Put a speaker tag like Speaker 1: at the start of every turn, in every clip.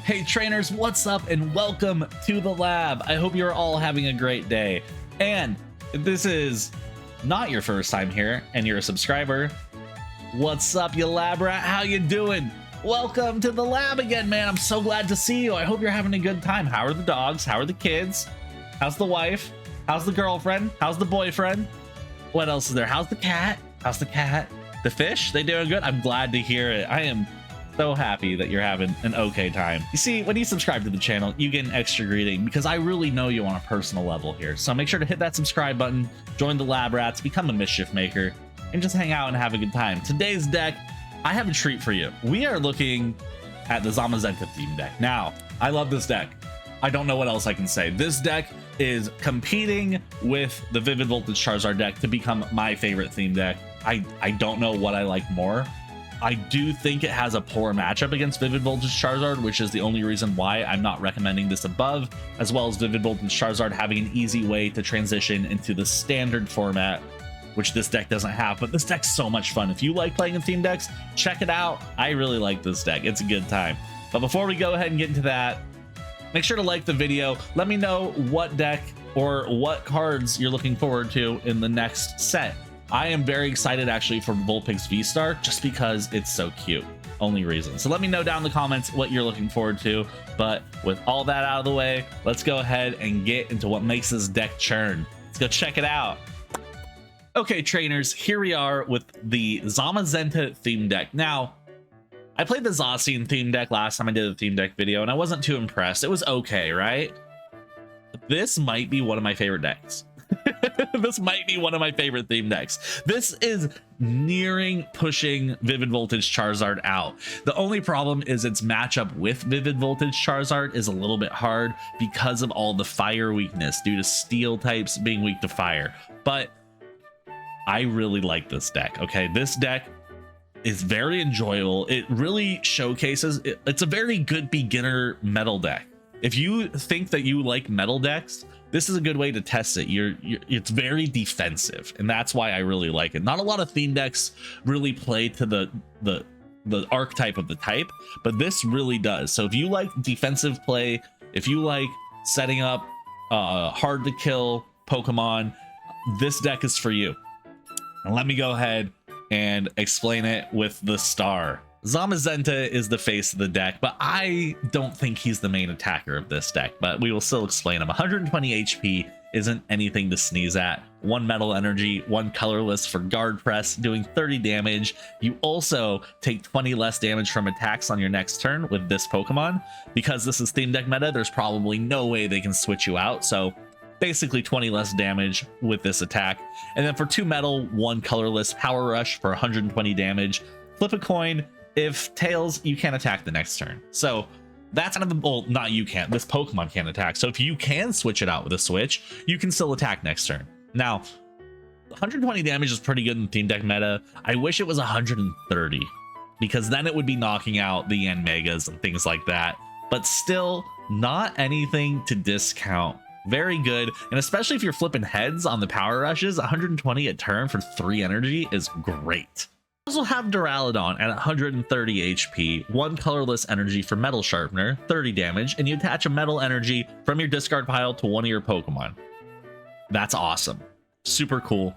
Speaker 1: Hey trainers, what's up and welcome to the lab. I hope you're all having a great day. And if this is not your first time here and you're a subscriber, what's up, you lab rat? How you doing? Welcome to the lab again, man. I'm so glad to see you. I hope you're having a good time. How are the dogs? How are the kids? How's the wife? How's the girlfriend? How's the boyfriend? What else is there? How's the cat? How's the cat? The fish? They doing good? I'm glad to hear it. I am so happy that you're having an okay time. You see, when you subscribe to the channel, you get an extra greeting because I really know you on a personal level here. So make sure to hit that subscribe button, join the lab rats, become a mischief maker, and just hang out and have a good time. Today's deck, I have a treat for you. We are looking at the Zamazenta Theme Deck. Now, I love this deck. I don't know what else I can say. This deck is competing with the Vivid Voltage Charizard deck to become my favorite theme deck. I don't know what I like more. I do think it has a poor matchup against Vivid Voltage Charizard, which is the only reason why I'm not recommending this above, as well as Vivid Voltage Charizard having an easy way to transition into the standard format, which this deck doesn't have. But this deck's so much fun. If you like playing in theme decks, check it out. I really like this deck. It's a good time. But before we go ahead and get into that, make sure to like the video. Let me know what deck or what cards you're looking forward to in the next set. I am very excited actually for Vulpix V-Star just because it's so cute. Only reason. So let me know down in the comments what you're looking forward to. But with all that out of the way, let's go ahead and get into what makes this deck churn. Let's go check it out. Okay, trainers, here we are with the Zamazenta Theme Deck. Now, I played the Zacian Theme Deck last time I did a theme deck video, and I wasn't too impressed. It was okay, right? This might be one of my favorite decks. This might be one of my favorite theme decks. This is nearing pushing Vivid Voltage Charizard out. The only problem is its matchup with Vivid Voltage Charizard is a little bit hard because of all the fire weakness due to steel types being weak to fire. But I really like this deck. Okay, this deck is very enjoyable. It really showcases it's a very good beginner metal deck. If you think that you like metal decks, this is a good way to test it. It's very defensive, and that's why I really like it. Not a lot of theme decks really play to the archetype of the type, but this really does. So if you like defensive play, if you like setting up hard to kill Pokemon, this deck is for you. And let me go ahead and explain it with the star. Zamazenta is the face of the deck, but I don't think he's the main attacker of this deck, but we will still explain him. 120 HP isn't anything to sneeze at. 1 metal energy, 1 colorless for guard press, doing 30 damage. You also take 20 less damage from attacks on your next turn with this Pokemon. Because this is theme deck meta, there's probably no way they can switch you out, so basically 20 less damage with this attack. And then for 2 metal, 1 colorless, power rush for 120 damage. Flip a coin. If tails, you can't attack the next turn. So that's kind of the, well, not you can't, this Pokemon can't attack. So if you can switch it out with a switch, you can still attack next turn. Now, 120 damage is pretty good in theme deck meta. I wish it was 130 because then it would be knocking out the Megas and things like that. But still, not anything to discount. Very good, and especially if you're flipping heads on the power rushes, 120 a turn for 3 energy is great. Also have Duraludon at 130 HP, 1 colorless energy for Metal Sharpener, 30 damage, and you attach a metal energy from your discard pile to one of your Pokemon. That's awesome. Super cool.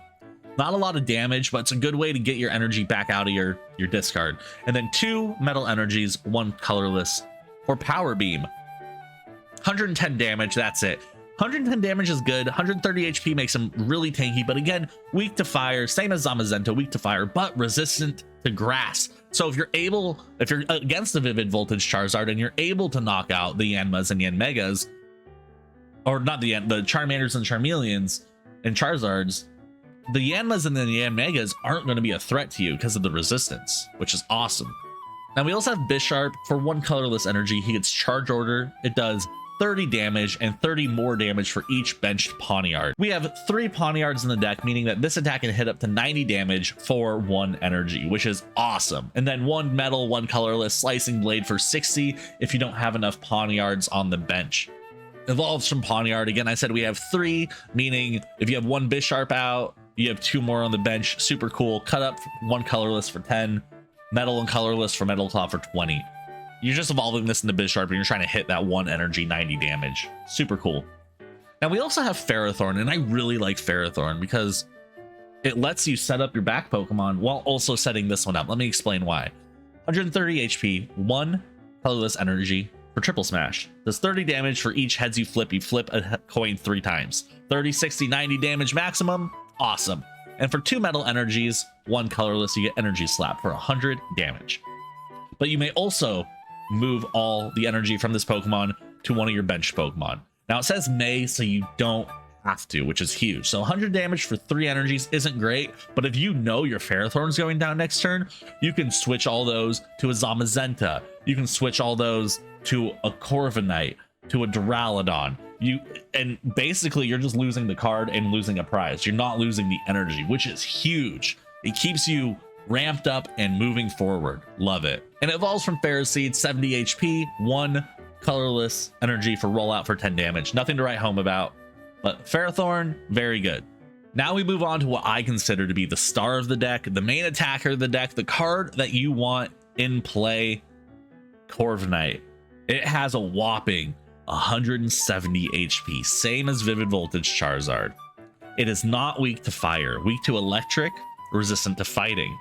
Speaker 1: Not a lot of damage, but it's a good way to get your energy back out of your discard. And then 2 metal energies, 1 colorless for Power Beam. 110 damage, that's it. 110 damage is good. 130 HP makes him really tanky, but again, weak to fire, same as Zamazenta, weak to fire, but resistant to grass. So if you're against the Vivid Voltage Charizard and you're able to knock out the Yanmas and Yanmegas, or not the Charmanders and Charmeleons and Charizards, the Yanmas and the Yanmegas aren't going to be a threat to you because of the resistance, which is awesome. Now we also have Bisharp for 1 colorless energy. He gets Charge Order. It does 30 damage and 30 more damage for each benched Pawniard. We have 3 Pawniards in the deck, meaning that this attack can hit up to 90 damage for 1 energy, which is awesome. And then 1 metal, 1 colorless Slicing Blade for 60 if you don't have enough Pawniards on the bench. Evolves from Pawniard. Again, I said we have 3, meaning if you have 1 Bisharp out, you have 2 more on the bench. Super cool. Cut up 1 colorless for 10, metal and colorless for Metal Claw for 20. You're just evolving this into Bisharp and you're trying to hit that 1 energy 90 damage. Super cool. Now we also have Ferrothorn, and I really like Ferrothorn because it lets you set up your back Pokemon while also setting this one up. Let me explain why. 130 HP, 1 colorless energy for Triple Smash. Does 30 damage for each heads you flip. You flip a coin 3 times. 30, 60, 90 damage maximum. Awesome. And for 2 metal energies, 1 colorless, you get Energy Slap for 100 damage. But you may also move all the energy from this Pokemon to one of your bench Pokemon. Now it says may, so you don't have to, which is huge. So 100 damage for 3 energies isn't great, but if you know your Ferrothorn's going down next turn, you can switch all those to a Zamazenta. You can switch all those to a Corviknight, to a Duraludon. And basically you're just losing the card and losing a prize. You're not losing the energy, which is huge. It keeps you ramped up and moving forward. Love it. And it evolves from Ferroseed, 70 HP, 1 colorless energy for rollout for 10 damage. Nothing to write home about, but Ferrothorn, very good. Now we move on to what I consider to be the star of the deck, the main attacker of the deck, the card that you want in play, Corviknight. It has a whopping 170 HP, same as Vivid Voltage Charizard. It is not weak to fire, weak to electric, resistant to fighting.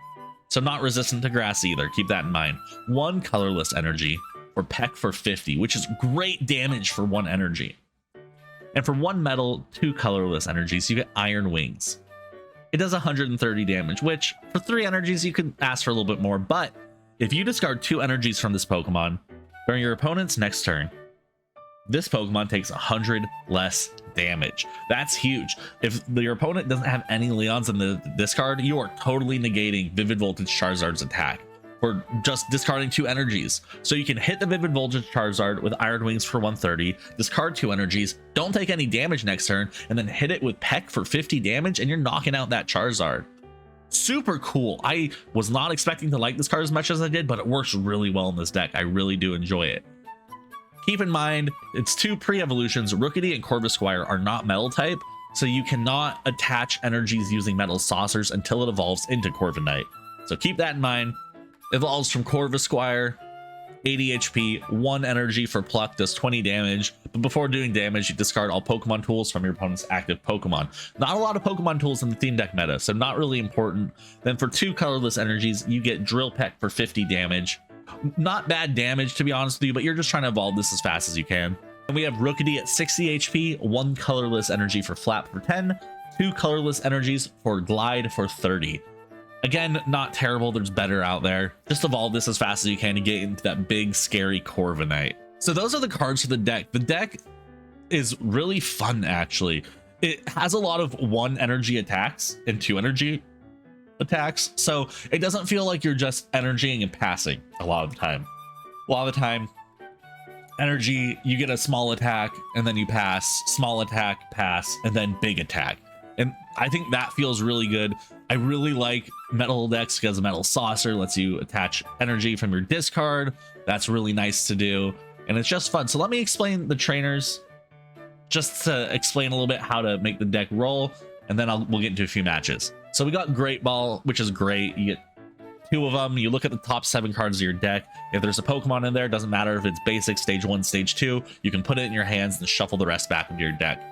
Speaker 1: So not resistant to grass either, keep that in mind. 1 colorless energy for Peck for 50, which is great damage for 1 energy. And for 1 metal, 2 colorless energies, you get Iron Wings. It does 130 damage, which for 3 energies, you could ask for a little bit more. But if you discard 2 energies from this Pokemon during your opponent's next turn, this Pokemon takes 100 less damage. That's huge. If your opponent doesn't have any Leons in the discard, you are totally negating Vivid Voltage Charizard's attack for just discarding 2 energies. So you can hit the Vivid Voltage Charizard with Iron Wings for 130, discard 2 energies, don't take any damage next turn, and then hit it with Peck for 50 damage, and you're knocking out that Charizard. Super cool. I was not expecting to like this card as much as I did, but it works really well in this deck. I really do enjoy it. Keep in mind, its 2 pre-evolutions, Rookidee and Corvisquire, are not metal type, so you cannot attach energies using metal saucers until it evolves into Corviknight. So keep that in mind. Evolves from Corvisquire, 80 HP, 1 energy for Pluck, does 20 damage, but before doing damage, you discard all Pokemon tools from your opponent's active Pokemon. Not a lot of Pokemon tools in the theme deck meta, so not really important. Then for 2 colorless energies, you get Drill Peck for 50 damage. Not bad damage, to be honest with you, but you're just trying to evolve this as fast as you can. And we have Rookidee at 60 HP, 1 colorless energy for Flap for 10, 2 colorless energies for Glide for 30. Again, not terrible. There's better out there. Just evolve this as fast as you can to get into that big, scary Corviknight. So those are the cards for the deck. The deck is really fun, actually. It has a lot of 1 energy attacks and 2 energy attacks. So it doesn't feel like you're just energying and passing a lot of the time. A lot of the time, energy, you get a small attack and then you pass, small attack, pass, and then big attack. And I think that feels really good. I really like metal decks because a metal saucer lets you attach energy from your discard. That's really nice to do, and it's just fun. So let me explain the trainers, just to explain a little bit how to make the deck roll, and then we'll get into a few matches. So we got Great Ball, which is great. You get 2 of them. You look at the top 7 cards of your deck. If there's a Pokemon in there, doesn't matter if it's basic, stage 1, stage 2, you can put it in your hands and shuffle the rest back into your deck.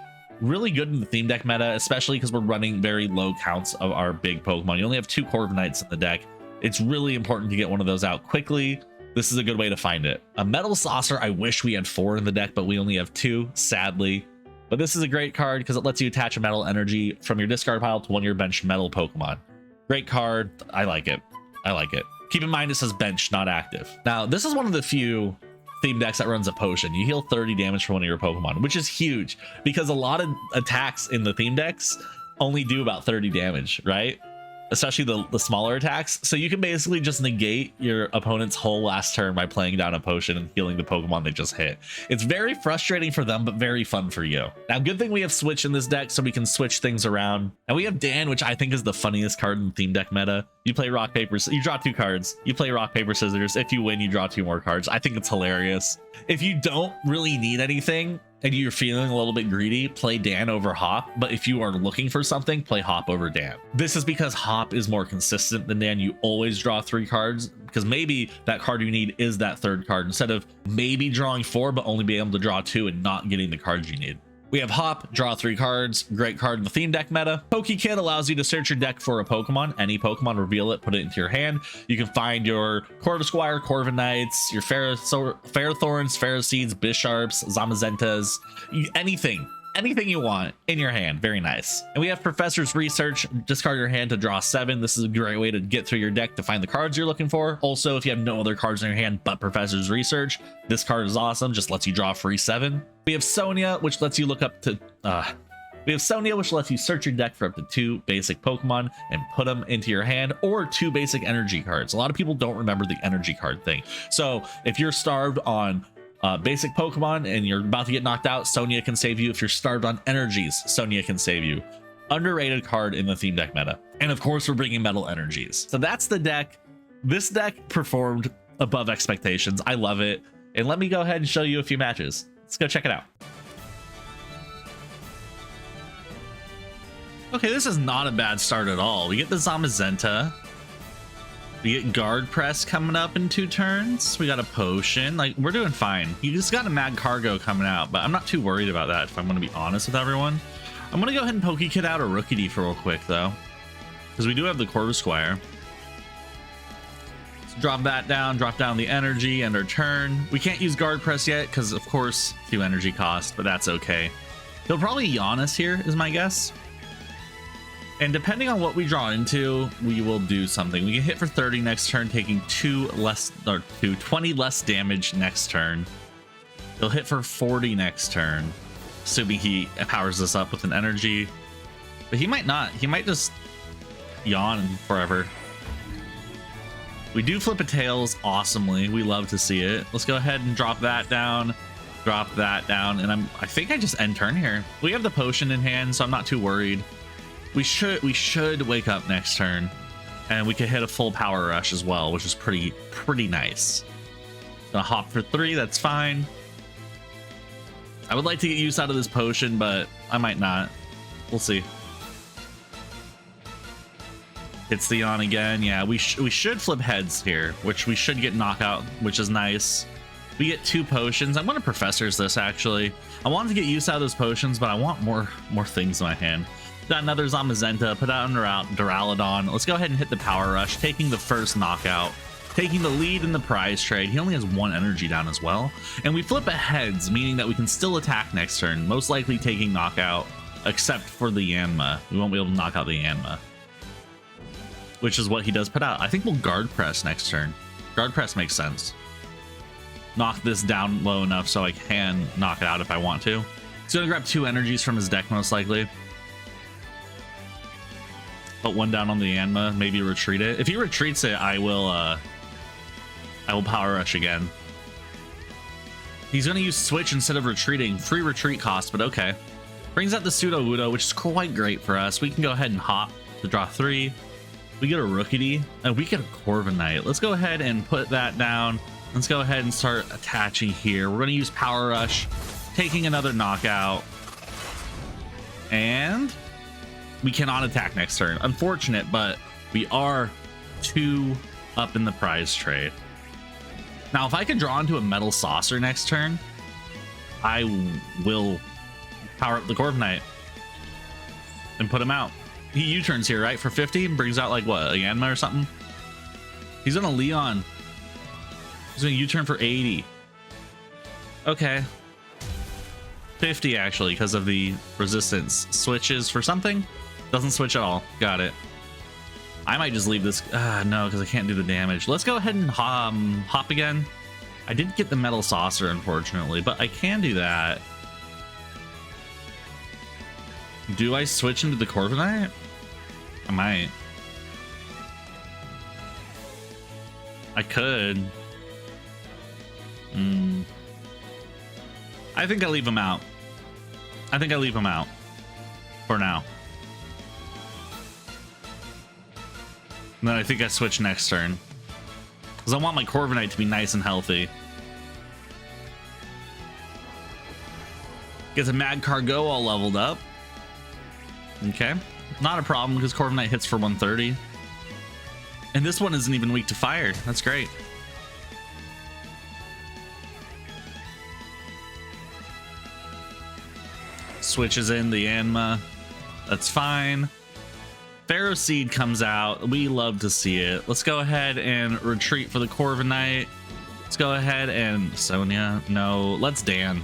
Speaker 1: Really good in the theme deck meta, especially because we're running very low counts of our big Pokemon. You only have 2 Corviknights in the deck. It's really important to get one of those out quickly. This is a good way to find it. A Metal Saucer, I wish we had 4 in the deck, but we only have 2, sadly. But this is a great card because it lets you attach a metal energy from your discard pile to one of your benched metal Pokemon. Great card. I like it. I like it. Keep in mind it says bench, not active. Now, this is one of the few theme decks that runs a potion. You heal 30 damage for one of your Pokemon, which is huge because a lot of attacks in the theme decks only do about 30 damage, right? Especially the smaller attacks. So you can basically just negate your opponent's whole last turn by playing down a potion and healing the Pokemon they just hit. It's very frustrating for them, but very fun for you. Now, good thing we have Switch in this deck so we can switch things around. And we have Dan, which I think is the funniest card in the theme deck meta. You play rock, paper, you draw 2 cards. You play rock, paper, scissors. If you win, you draw 2 more cards. I think it's hilarious. If you don't really need anything, and you're feeling a little bit greedy, play Dan over Hop. But if you are looking for something, play Hop over Dan. This is because Hop is more consistent than Dan. You always draw 3 cards, because maybe that card you need is that 3rd card, instead of maybe drawing 4 but only being able to draw 2 and not getting the cards you need. We have Hop, draw 3 cards, great card in the theme deck meta. Pokekit allows you to search your deck for a Pokemon, any Pokemon, reveal it, put it into your hand. You can find your Corvisquire, Corviknights, your Ferrothorns, Ferroseeds, Bisharps, Zamazentas, anything you want in your hand. Very nice. And we have Professor's Research. Discard your hand to draw 7. This is a great way to get through your deck to find the cards you're looking for. Also, if you have no other cards in your hand but Professor's Research, this card is awesome. Just lets you draw a free 7. We have Sonia, which lets you look up to which lets you search your deck for up to 2 basic Pokemon and put them into your hand, or 2 basic energy cards. A lot of people don't remember the energy card thing. So if you're starved on basic Pokemon and you're about to get knocked out, Sonia can save you. If you're starved on energies, Sonia can save you. Underrated card in the theme deck meta. And of course, we're bringing metal energies. So that's the deck. This deck performed above expectations. I love it. And let me go ahead and show you a few matches. Let's go check it out. Okay, this is not a bad start at all. We get the Zamazenta. We get Guard Press coming up in 2 turns. We got a Potion. Like, we're doing fine. You just got a Mad Cargo coming out, but I'm not too worried about that, if I'm going to be honest with everyone. I'm going to go ahead and Pokekit out a Rookidee real quick, though, because we do have the Corvisquire. Let's drop that down, drop down the energy, and our turn. We can't use Guard Press yet, because, of course, 2 energy cost, but that's okay. He'll probably yawn us here, is my guess. And depending on what we draw into, we will do something. We can hit for 30 next turn, taking 20 less damage next turn. He'll hit for 40 next turn, assuming he powers us up with an energy. But he might not. He might just yawn forever. We do flip a Tails awesomely. We love to see it. Let's go ahead and drop that down. Drop that down. And I think I just end turn here. We have the Potion in hand, so I'm not too worried. We should wake up next turn, and we could hit a full Power Rush as well, which is pretty nice. Gonna hop for 3, that's fine. I would like to get use out of this Potion, but I might not. We'll see. Hits the yawn again. Yeah, we should flip heads here, which we should get knockout, which is nice. We get 2 potions. I'm gonna Professors this, actually. I wanted to get use out of those potions, but I want more things in my hand. Got another Zamazenta, put out Duraludon. Let's go ahead and hit the Power Rush, taking the first knockout, taking the lead in the prize trade. He only has 1 energy down as well. And we flip a heads, meaning that we can still attack next turn, most likely taking knockout, except for the Yanma. We won't be able to knock out the Yanma, which is what he does put out. I think we'll Guard Press next turn. Guard Press makes sense. Knock this down low enough so I can knock it out if I want to. He's gonna grab 2 energies from his deck, most likely. Put 1 down on the Yanma, maybe retreat it. If he retreats it, I will Power Rush again. He's gonna use Switch instead of retreating. Free retreat cost, but okay. Brings out the Sudowoodo, which is quite great for us. We can go ahead and hop to draw 3. We get a Rookidee, and we get a Corviknight. Let's go ahead and put that down. Let's go ahead and start attaching here. We're gonna use Power Rush, taking another knockout. And we cannot attack next turn. Unfortunate, but we are 2 up in the prize trade. Now, if I could draw into a Metal Saucer next turn, I will power up the Corviknight and put him out. He U-turns here, right? For 50 and brings out, like, what, a Yanma or something? He's gonna Leon. He's gonna U-turn for 80. Okay. 50, actually, because of the resistance. Switches for something? Doesn't switch at all. Got it. I might just leave this. No, because I can't do the damage. Let's go ahead and hop again. I didn't get the Metal Saucer, unfortunately, but I can do that. Do I switch into the Corviknight? I might. I could. I think I leave him out. I think I leave him out for now. And then I think I switch next turn, because I want my Corviknight to be nice and healthy. Gets a Mad Cargo all leveled up. Okay, not a problem because Corviknight hits for 130. And this one isn't even weak to fire. That's great. Switches in the Anma. That's fine. Pharaoh Seed comes out. We love to see it. Let's go ahead and retreat for the Corviknight. Let's go ahead and Sonia. No, let's Dan.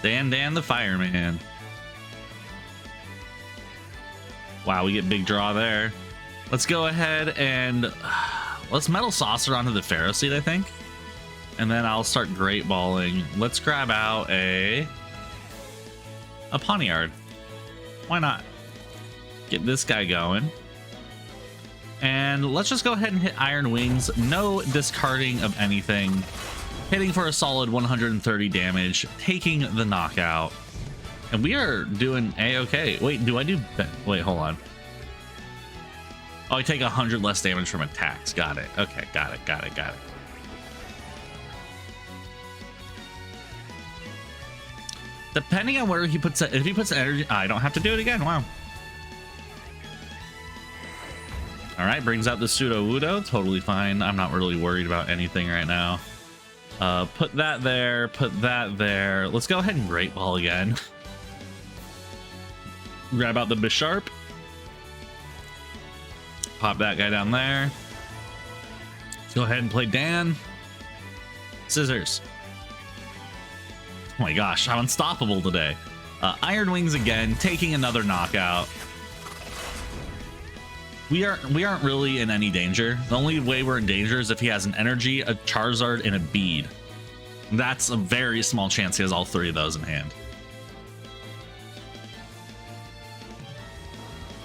Speaker 1: Dan the Fireman. Wow, we get big draw there. Let's go ahead and let's Metal Saucer onto the Pharaoh Seed, I think. And then I'll start Great Balling. Let's grab out a Pawniard. Why not? Get this guy going. And let's just go ahead and hit Iron Wings. No discarding of anything. Hitting for a solid 130 damage. Taking the knockout. And we are doing A-okay. Wait, do I do... Wait, hold on. Oh, I take 100 less damage from attacks. Got it. Okay, got it. Depending on where he puts it, if he puts energy, I don't have to do it again. Wow. All right, brings out the Pseudo Wudo. Totally fine. I'm not really worried about anything right now. Put that there. Put that there. Let's go ahead and Great Ball again. Grab out the Bisharp. Pop that guy down there. Let's go ahead and play Dan. Scissors. Oh my gosh, I'm unstoppable today. Iron Wings again, taking another knockout. We aren't really in any danger. The only way we're in danger is if he has an energy, a Charizard, and a bead. That's a very small chance he has all three of those in hand.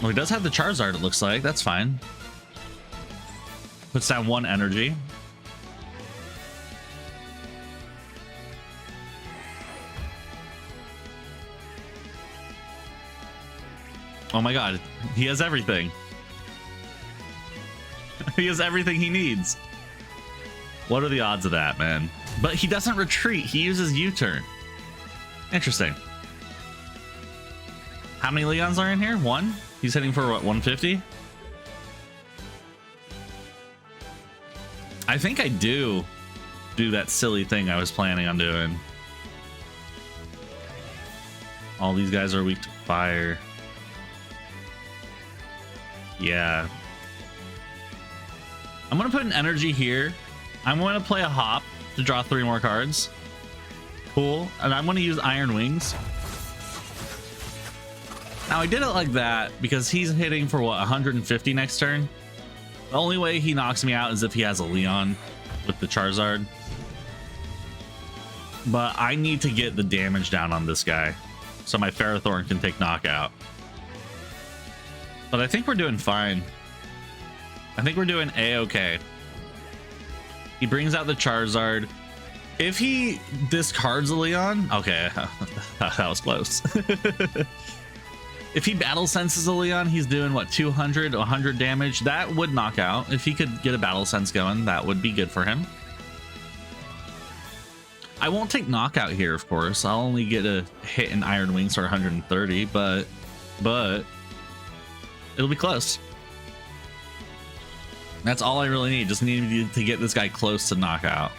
Speaker 1: Well, he does have the Charizard, it looks like. That's fine. Puts down one energy. Oh my god, he has everything. He has everything he needs. What are the odds of that, man? But he doesn't retreat. He uses U-turn. Interesting. How many Leons are in here? One? He's hitting for what, 150? I think I do that silly thing I was planning on doing. All these guys are weak to fire. Yeah. I'm going to put an energy here. I'm going to play a hop to draw 3 more cards. Cool. And I'm going to use Iron Wings. Now, I did it like that because he's hitting for, what, 150 next turn? The only way he knocks me out is if he has a Leon with the Charizard. But I need to get the damage down on this guy so my Ferrothorn can take knockout. But I think we're doing fine. I think we're doing A-okay. He brings out the Charizard. If he discards a Leon... Okay, that was close. If he Battle Senses a Leon, he's doing, what, 200, 100 damage? That would knock out. If he could get a Battle Sense going, that would be good for him. I won't take knockout here, of course. I'll only get a hit in Iron Wings for 130, but it'll be close. That's all I really need. Just need to get this guy close to knockout.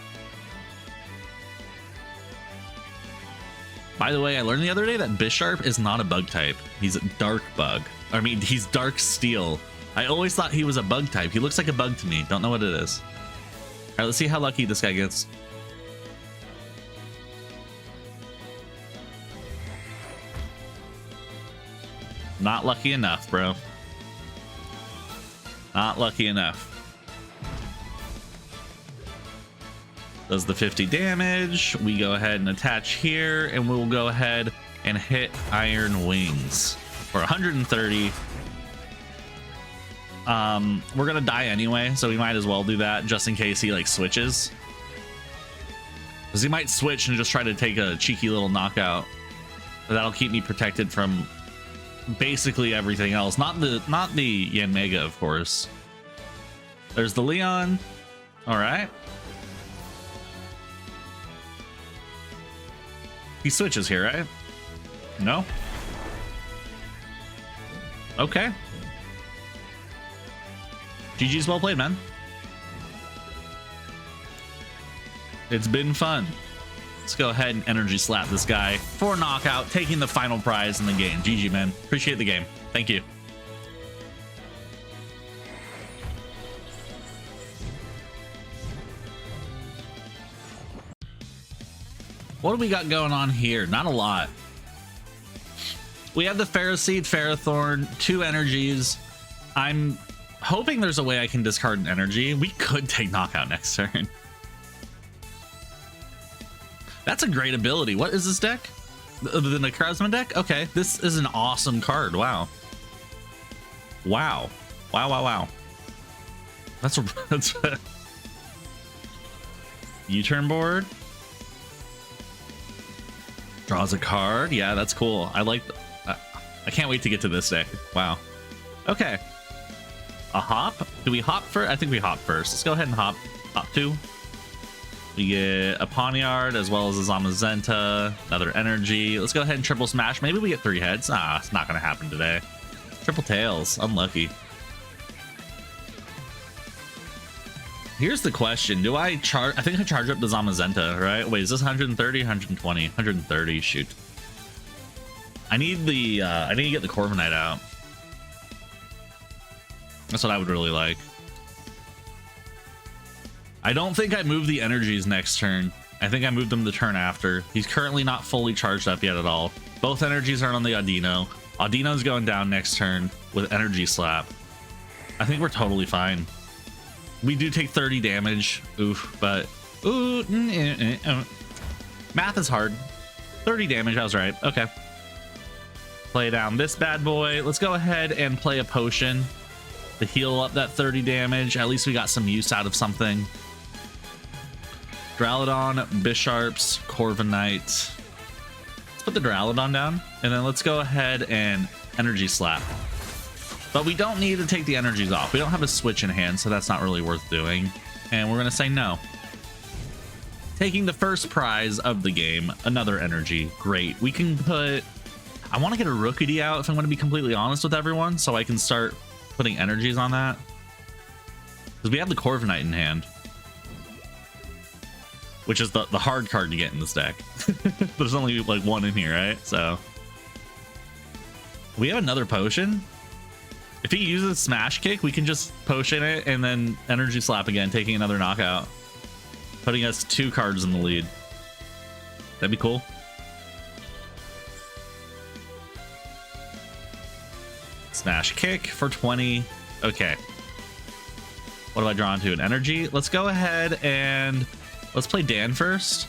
Speaker 1: By the way, I learned the other day that Bisharp is not a bug type. He's a dark bug. I mean, he's dark steel. I always thought he was a bug type. He looks like a bug to me. Don't know what it is. All right, let's see how lucky this guy gets. Not lucky enough, bro. Not lucky enough. Does the 50 damage. We go ahead and attach here, and we'll go ahead and hit Iron Wings for 130. We're gonna die anyway, so we might as well do that just in case he like switches, because he might switch and just try to take a cheeky little knockout. That'll keep me protected from basically everything else. Not the Yanmega, of course. There's the Leon. All right. He switches here, right? No? Okay. GG's well played, man. It's been fun. Let's go ahead and energy slap this guy for knockout, taking the final prize in the game. GG, man. Appreciate the game. Thank you. What do we got going on here? Not a lot. We have the Ferroseed, Ferrothorn, 2 energies. I'm hoping there's a way I can discard an energy. We could take knockout next turn. That's a great ability. What is this deck? The Necrozma deck? Okay, this is an awesome card. Wow. Wow. Wow, wow, wow. That's a U-turn board. Draws a card. Yeah, that's cool. I like... I can't wait to get to this deck. Wow. Okay. A hop? Do we hop first? I think we hop first. Let's go ahead and hop. Hop 2. We get a Poniard as well as a Zamazenta. Another energy. Let's go ahead and triple smash. Maybe we get 3 heads. Ah, it's not going to happen today. Triple tails. Unlucky. Here's the question. Do I charge? I think I charge up the Zamazenta, right? Wait, is this 130, 120? 130. Shoot. I need the I need to get the Corviknight out. That's what I would really like. I don't think I moved the energies next turn. I think I moved them the turn after. He's currently not fully charged up yet at all. Both energies are on the Audino. Audino's going down next turn with energy slap. I think we're totally fine. We do take 30 damage. Oof, but ooh, math is hard. 30 damage, I was right. Okay. Play down this bad boy. Let's go ahead and play a potion to heal up that 30 damage. At least we got some use out of something. Duraludon, Bisharps, Corviknight. Let's put the Duraludon down, and then let's go ahead and energy slap. But we don't need to take the energies off. We don't have a switch in hand, so that's not really worth doing. And we're going to say no. Taking the first prize of the game, another energy. Great. We can put... I want to get a Rookity out, if I'm going to be completely honest with everyone, so I can start putting energies on that. Because we have the Corviknight in hand. Which is the hard card to get in this deck. There's only like 1 in here, right? So... we have another potion. If he uses Smash Kick, we can just potion it and then energy slap again, taking another knockout. Putting us 2 cards in the lead. That'd be cool. Smash Kick for 20. Okay. What have I drawn to? An energy? Let's go ahead and let's play Dan first.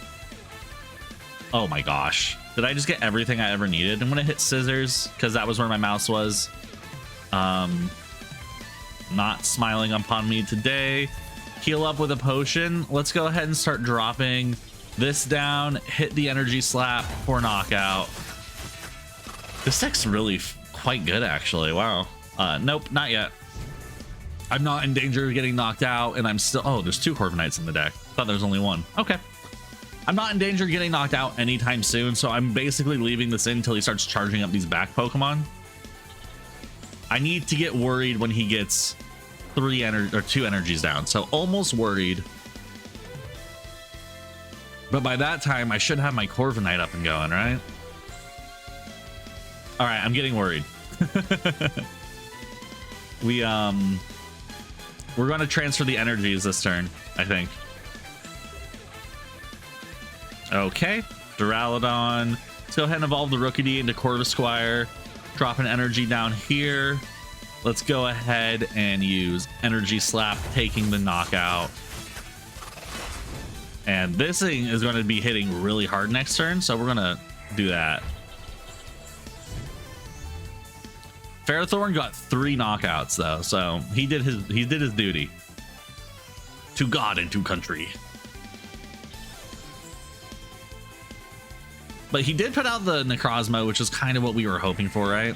Speaker 1: Oh my gosh. Did I just get everything I ever needed? I'm going to hit scissors because that was where my mouse was. Not smiling upon me today. Heal up with a potion. Let's go ahead and start dropping this down. Hit the energy slap for knockout. This deck's really quite good, actually. Wow. Nope, not yet. I'm not in danger of getting knocked out, and I'm still... oh, there's 2 Corviknights in the deck. Thought there was only 1. Okay. I'm not in danger of getting knocked out anytime soon, so I'm basically leaving this in until he starts charging up these back Pokemon. I need to get worried when he gets 2 energies down, so almost worried. But by that time, I should have my Corviknight up and going, right? All right, I'm getting worried. We're going to transfer the energies this turn, I think. Okay, Duraludon. Let's go ahead and evolve the Rookity into Corvisquire. Drop an energy down here. Let's go ahead and use Energy Slap, taking the knockout. And this thing is going to be hitting really hard next turn, so we're going to do that. Ferrothorn got 3 knockouts though, so he did his duty. To God and to country. But he did put out the Necrozma, which is kind of what we were hoping for, right?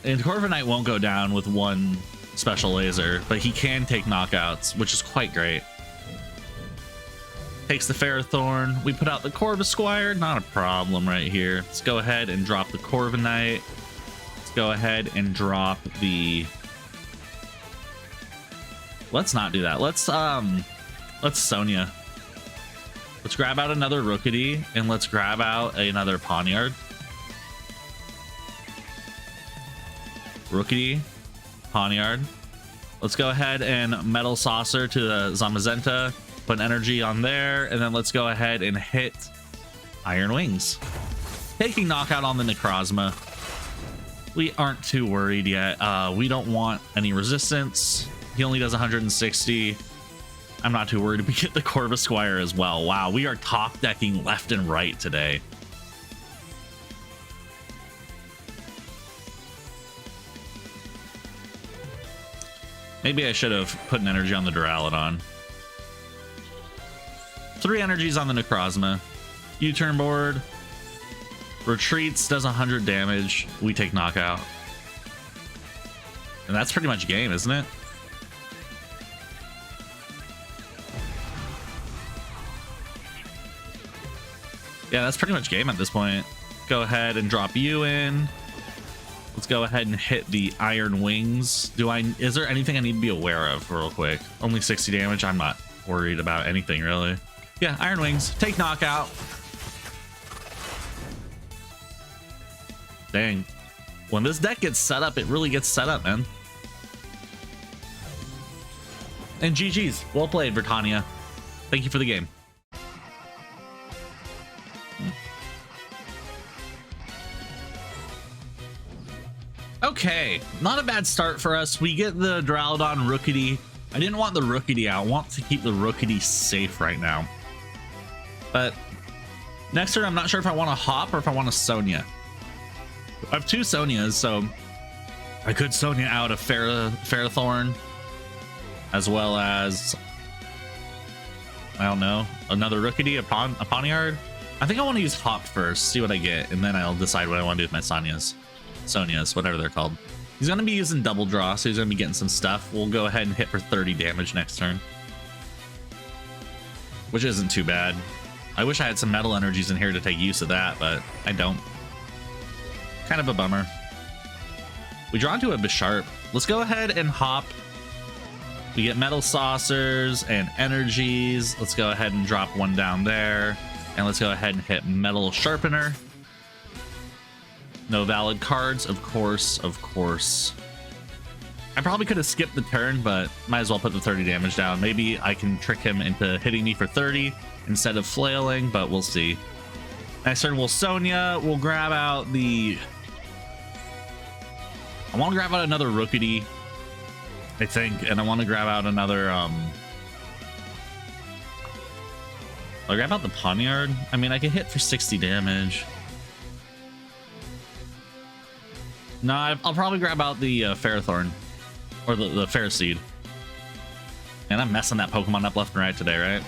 Speaker 1: And Corviknight won't go down with 1 special laser, but he can take knockouts, which is quite great. Takes the Ferrothorn. We put out the Corvisquire. Not a problem right here. Let's go ahead and drop the Corviknight. Let's go ahead and drop the... Let's not do that. Let's Sonia. Let's grab out another Rookity, and let's grab out another Pawniard. Rookity, Pawniard. Let's go ahead and Metal Saucer to the Zamazenta. Put energy on there, and then let's go ahead and hit Iron Wings. Taking knockout on the Necrozma. We aren't too worried yet. We don't want any resistance. He only does 160. I'm not too worried. We get the Corvisquire as well. Wow, we are top decking left and right today. Maybe I should have put an energy on the Duraludon. 3 energies on the Necrozma. U-turn board. Retreats, does 100 damage. We take knockout. And that's pretty much game, isn't it? Yeah, that's pretty much game at this point. Go ahead and drop you in. Let's go ahead and hit the Iron Wings. Is there anything I need to be aware of real quick? Only 60 damage. I'm not worried about anything really. Yeah, Iron Wings. Take knockout. Dang. When this deck gets set up, it really gets set up, man. And GG's. Well played, Britannia. Thank you for the game. Okay, not a bad start for us. We get the Duraludon Rookity. I didn't want the Rookity out. I want to keep the Rookity safe right now. But next turn, I'm not sure if I want to hop or if I want to Sonia. I have 2 Sonias, so I could Sonia out a Ferrothorn, as well as, I don't know, another Rookity, a Pawniard. I think I want to use hop first, see what I get, and then I'll decide what I want to do with my Sonias, whatever they're called. He's going to be using double draw, so he's going to be getting some stuff. We'll go ahead and hit for 30 damage next turn, which isn't too bad. I wish I had some metal energies in here to take use of that, but I don't. Kind of a bummer. We draw into a Bisharp. Let's go ahead and hop. We get metal saucers and energies. Let's go ahead and drop one down there. And let's go ahead and hit metal sharpener. No valid cards, of course, of course. I probably could have skipped the turn, but might as well put the 30 damage down. Maybe I can trick him into hitting me for 30 instead of flailing, but we'll see. Next turn, we'll Sonia. We'll grab out the... I want to grab out another Rookity, I think, and I want to grab out another... I'll grab out the Pawniard. I mean, I can hit for 60 damage. No, I'll probably grab out the Ferrothorn. Or the Ferroseed. And I'm messing that Pokemon up left and right today, right?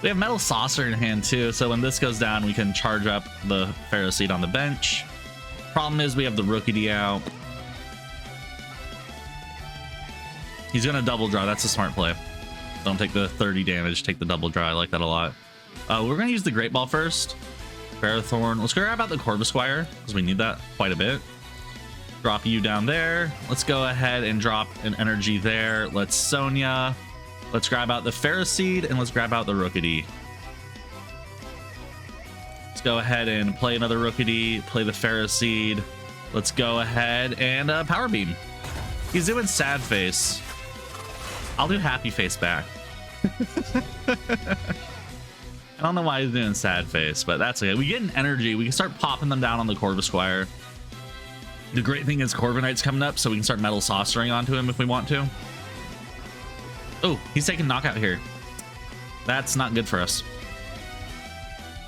Speaker 1: We have Metal Saucer in hand too, so when this goes down, we can charge up the Ferroseed on the bench. Problem is we have the Rookity out. He's gonna double draw. That's a smart play. Don't take the 30 damage, take the double draw. I like that a lot. We're gonna use the Great Ball first. Ferrothorn. Let's grab out the Corvisquire because we need that quite a bit. Drop you down there. Let's go ahead and drop an energy there. Let's Sonia. Let's grab out the Ferroseed and let's grab out the Rookity. Let's go ahead and play another Rookity, play the Ferroseed. Let's go ahead and Power Beam. He's doing sad face. I'll do happy face back. I don't know why he's doing sad face, but that's okay. We get an energy. We can start popping them down on the Corvisquire. The great thing is Corviknight's coming up, so we can start Metal Saucering onto him if we want to. Oh, he's taking knockout here. That's not good for us.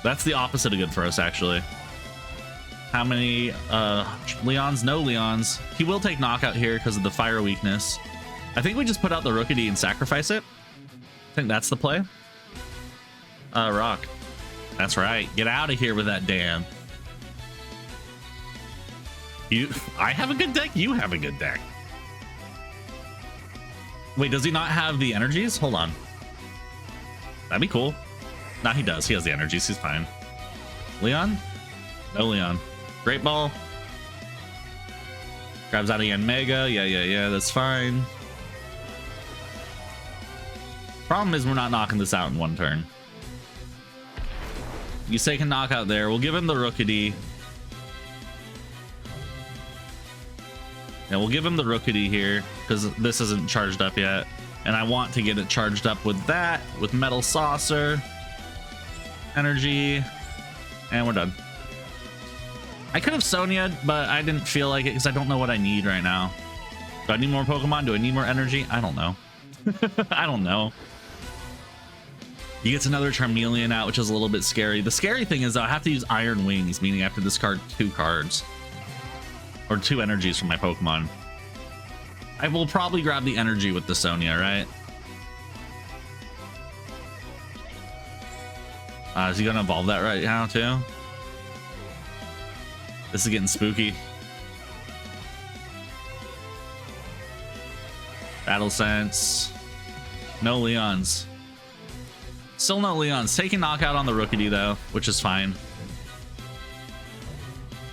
Speaker 1: That's the opposite of good for us, actually. How many Leons? No Leons. He will take knockout here because of the fire weakness. I think we just put out the Rookity and sacrifice it. I think that's the play. Rock. That's right. Get out of here with that damn. I have a good deck. You have a good deck. Wait, does he not have the energies? Hold on. That'd be cool. Nah, he does. He has the energies. He's fine. Leon? No Leon. Great Ball. Grabs out of Mega. Yeah. That's fine. Problem is we're not knocking this out in one turn. Yusei can knock out there. We'll give him the Rookity. Yeah, we'll give him the Rookity here because this isn't charged up yet. And I want to get it charged up with that, with Metal Saucer, Energy, and we're done. I could have Sonia'd, but I didn't feel like it because I don't know what I need right now. Do I need more Pokemon? Do I need more energy? I don't know. I don't know. He gets another Charmeleon out, which is a little bit scary. The scary thing is, though, I have to use Iron Wings, meaning I have to discard 2 cards. Or 2 energies from my Pokemon. I will probably grab the energy with the Sonia, right? Is he going to evolve that right now, too? This is getting spooky. Battle Sense. No Leons. Still no Leons. Taking knockout on the Rookity, though, which is fine.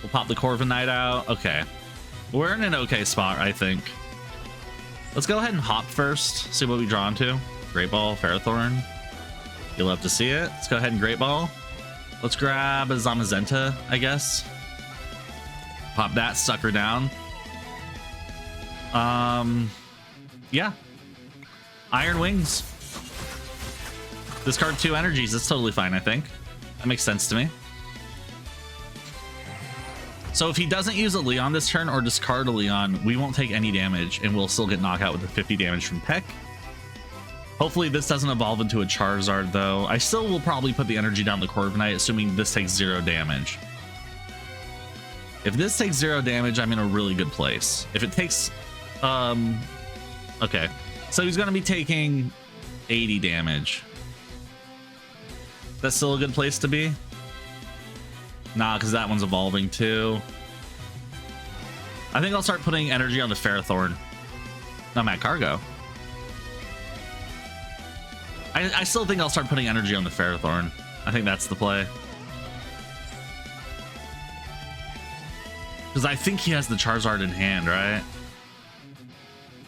Speaker 1: We'll pop the Corviknight out. Okay. We're in an okay spot, I think. Let's go ahead and hop first. See what we draw into. Great Ball, Ferrothorn. You'll have to see it. Let's go ahead and Great Ball. Let's grab a Zamazenta, I guess. Pop that sucker down. Yeah. Iron Wings. Discard 2 energies. That's totally fine, I think. That makes sense to me. So if he doesn't use a Leon this turn or discard a Leon, we won't take any damage and we'll still get knockout with the 50 damage from Peck. Hopefully this doesn't evolve into a Charizard, though. I still will probably put the energy down the Corviknight, assuming this takes 0 damage. If this takes 0 damage, I'm in a really good place. If it takes... Okay. So he's going to be taking 80 damage. That's still a good place to be? Nah, because that one's evolving too. I think I'll start putting energy on the Ferrothorn. No, Matt Cargo. I still think I'll start putting energy on the Ferrothorn. I think that's the play. Because I think he has the Charizard in hand, right?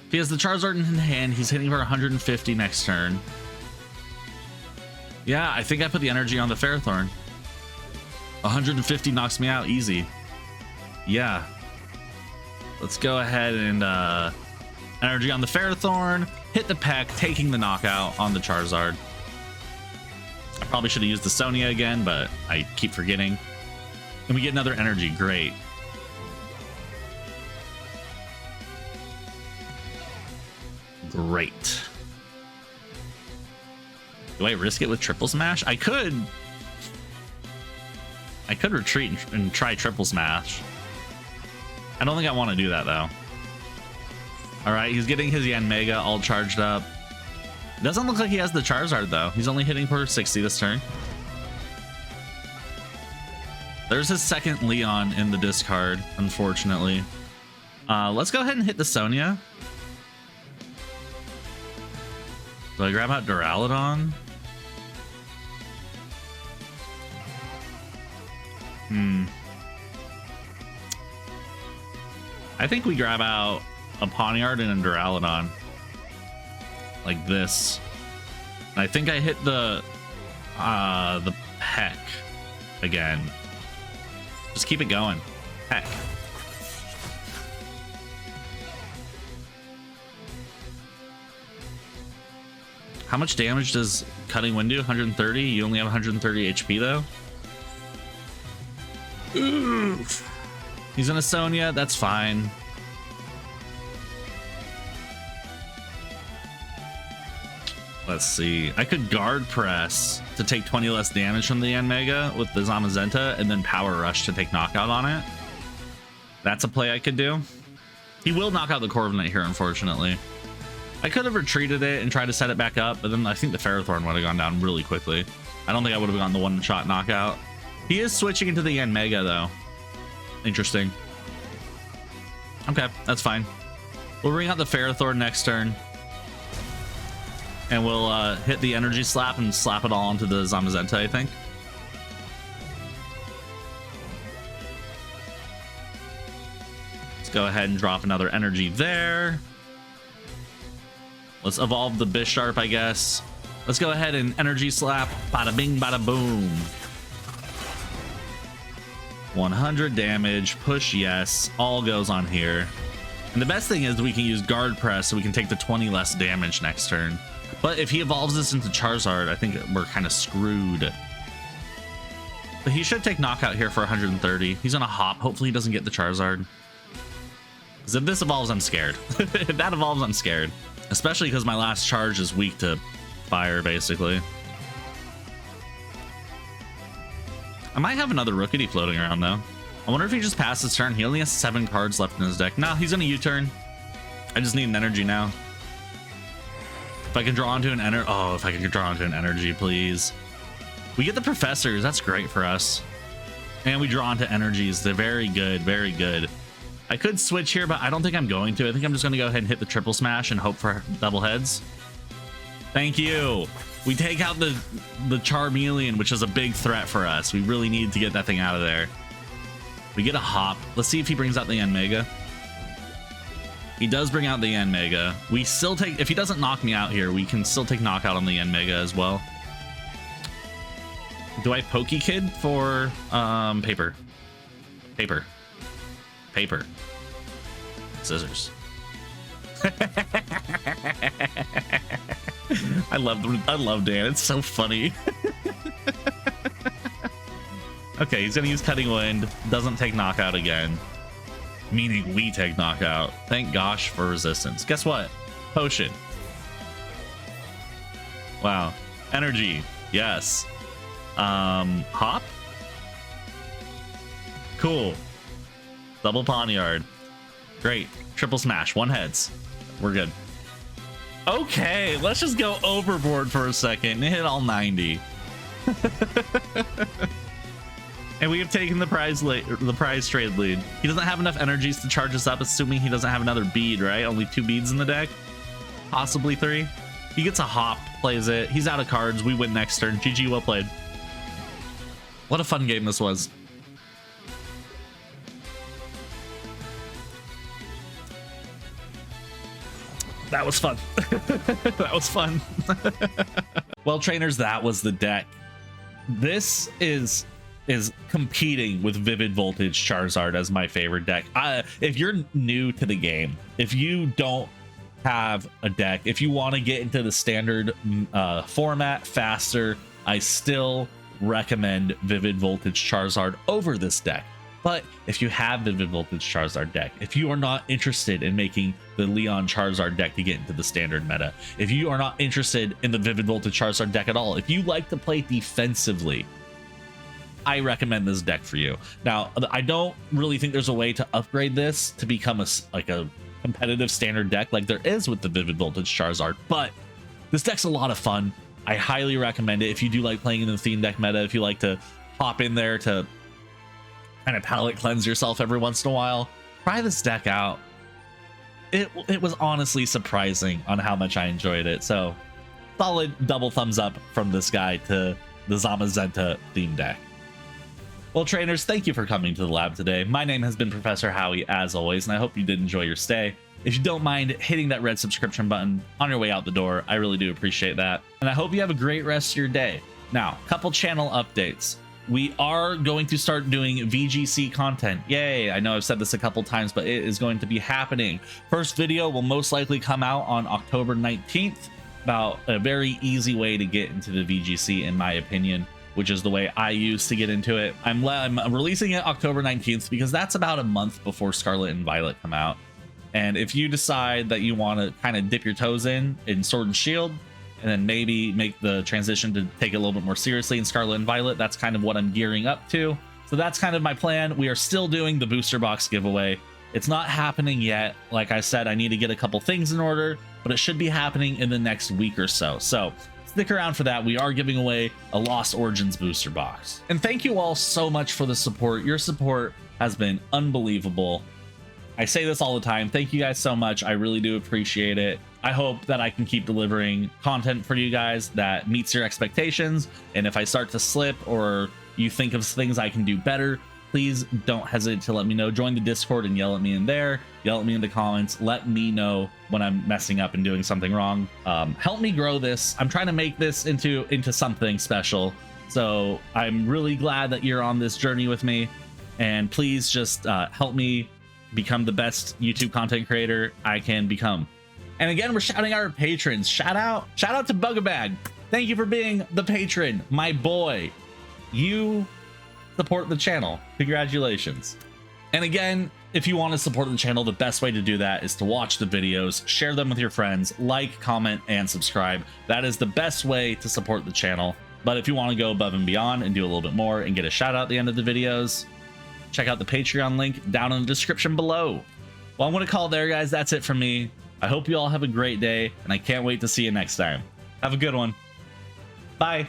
Speaker 1: If he has the Charizard in hand, he's hitting for 150 next turn. Yeah, I think I put the energy on the Ferrothorn. 150 knocks me out easy. Yeah. Let's go ahead and energy on the Ferrothorn, hit the Peck, taking the knockout on the Charizard. I probably should have used the Sonia again, but I keep forgetting. And we get another energy. Great. Great. Do I risk it with Triple Smash? I could retreat and try Triple Smash. I don't think I want to do that, though. All right, he's getting his Mega all charged up. Doesn't look like he has the Charizard, though. He's only hitting for 60 this turn. There's his second Leon in the discard, unfortunately. Let's go ahead and hit the Sonia. Do I grab out Duraludon? I think we grab out a Pawniard and a Duraludon. Like this. And I think I hit the Peck again. Just keep it going. Peck. How much damage does Cutting Wind do? 130? You only have 130 HP, though? Oof. He's in a Sonia. That's fine. Let's see. I could Guard Press to take 20 less damage from the Mega with the Zamazenta and then Power Rush to take knockout on it. That's a play I could do. He will knock out the Corviknight here, unfortunately. I could have retreated it and tried to set it back up, but then I think the Ferrothorn would have gone down really quickly. I don't think I would have gotten the one-shot knockout. He is switching into the Mega, though. Interesting. Okay, that's fine. We'll bring out the Ferrothorn next turn. And we'll hit the energy slap and slap it all onto the Zamazenta, I think. Let's go ahead and drop another energy there. Let's evolve the Bisharp, I guess. Let's go ahead and energy slap. Bada bing, bada boom. 100 damage. Push, yes. All goes on here. And the best thing is we can use guard press so we can take the 20 less damage next turn. But if he evolves this into Charizard, I think we're kind of screwed. But he should take knockout here for 130. He's on a hop. Hopefully he doesn't get the Charizard. Because if this evolves, I'm scared. If that evolves, I'm scared. Especially because my last charge is weak to fire, basically. I might have another Rookity floating around, though. I wonder if he just passed his turn. He only has 7 cards left in his deck. Nah, he's gonna U-turn. I just need an energy now. If I can draw onto an energy. Oh, if I can draw onto an energy, please. We get the professors. That's great for us. And we draw onto energies. They're very good. Very good. I could switch here, but I don't think I'm going to. I think I'm just going to go ahead and hit the triple smash and hope for double heads. Thank you. We take out the Charmeleon, which is a big threat for us. We really need to get that thing out of there. We get a hop. Let's see if he brings out the N-Mega. He does bring out the N-Mega. We still take... If he doesn't knock me out here, we can still take knockout on the N-Mega as well. Do I Pokey Kid for paper? Paper. Paper. Scissors. I love Dan. It's so funny. Okay, he's gonna use Cutting Wind. Doesn't take knockout again. Meaning we take knockout. Thank gosh for resistance. Guess what? Potion. Wow. Energy. Yes. Hop. Cool. Double Pawniard. Great. Triple smash. 1 heads. We're good. Okay, let's just go overboard for a second and hit all 90. And we have taken the prize trade lead. He doesn't have enough energies to charge us up, assuming he doesn't have another bead, right? Only 2 beads in the deck. Possibly 3. He gets a hop, plays it. He's out of cards. We win next turn. GG, well played. What a fun game this was. That was fun. That was fun. Well, trainers, that was the deck. This is competing with Vivid Voltage Charizard as my favorite deck. If you're new to the game, if you don't have a deck, if you want to get into the standard format faster, I still recommend Vivid Voltage Charizard over this deck. But if you have the Vivid Voltage Charizard deck, if you are not interested in making the Leon Charizard deck to get into the standard meta, if you are not interested in the Vivid Voltage Charizard deck at all, if you like to play defensively, I recommend this deck for you. Now, I don't really think there's a way to upgrade this to become a competitive standard deck like there is with the Vivid Voltage Charizard, but this deck's a lot of fun. I highly recommend it if you do like playing in the theme deck meta, if you like to hop in there to kind of palate cleanse yourself every once in a while. Try this deck out. It was honestly surprising on how much I enjoyed it. So solid double thumbs up from this guy to the Zamazenta Theme Deck. Well, trainers, thank you for coming to the lab today. My name has been Professor Howie, as always, and I hope you did enjoy your stay. If you don't mind hitting that red subscription button on your way out the door, I really do appreciate that. And I hope you have a great rest of your day. Now, couple channel updates. We are going to start doing VGC content. Yay! I know I've said this a couple times, but it is going to be happening. First video will most likely come out on October 19th, about a very easy way to get into the VGC, in my opinion, which is the way I use to get into it. I'm releasing it October 19th because that's about a month before Scarlet and Violet come out. And if you decide that you want to kind of dip your toes in Sword and Shield, and then maybe make the transition to take it a little bit more seriously in Scarlet and Violet, that's kind of what I'm gearing up to. So that's kind of my plan. We are still doing the booster box giveaway. It's not happening yet. Like I said, I need to get a couple things in order, but it should be happening in the next week or so. So stick around for that. We are giving away a Lost Origins booster box. And thank you all so much for the support. Your support has been unbelievable. I say this all the time. Thank you guys so much. I really do appreciate it. I hope that I can keep delivering content for you guys that meets your expectations. And if I start to slip or you think of things I can do better, please don't hesitate to let me know. Join the Discord and yell at me in there. Yell at me in the comments. Let me know when I'm messing up and doing something wrong. Help me grow this. I'm trying to make this into something special. So I'm really glad that you're on this journey with me. And please just help me become the best YouTube content creator I can become. And again, we're shouting out our patrons. Shout out to Bugabag. Thank you for being the patron, my boy. You support the channel. Congratulations. And again, if you want to support the channel, the best way to do that is to watch the videos, share them with your friends, like, comment, and subscribe. That is the best way to support the channel. But if you want to go above and beyond and do a little bit more and get a shout out at the end of the videos, check out the Patreon link down in the description below. Well, I'm going to call it there, guys. That's it from me. I hope you all have a great day, and I can't wait to see you next time. Have a good one. Bye.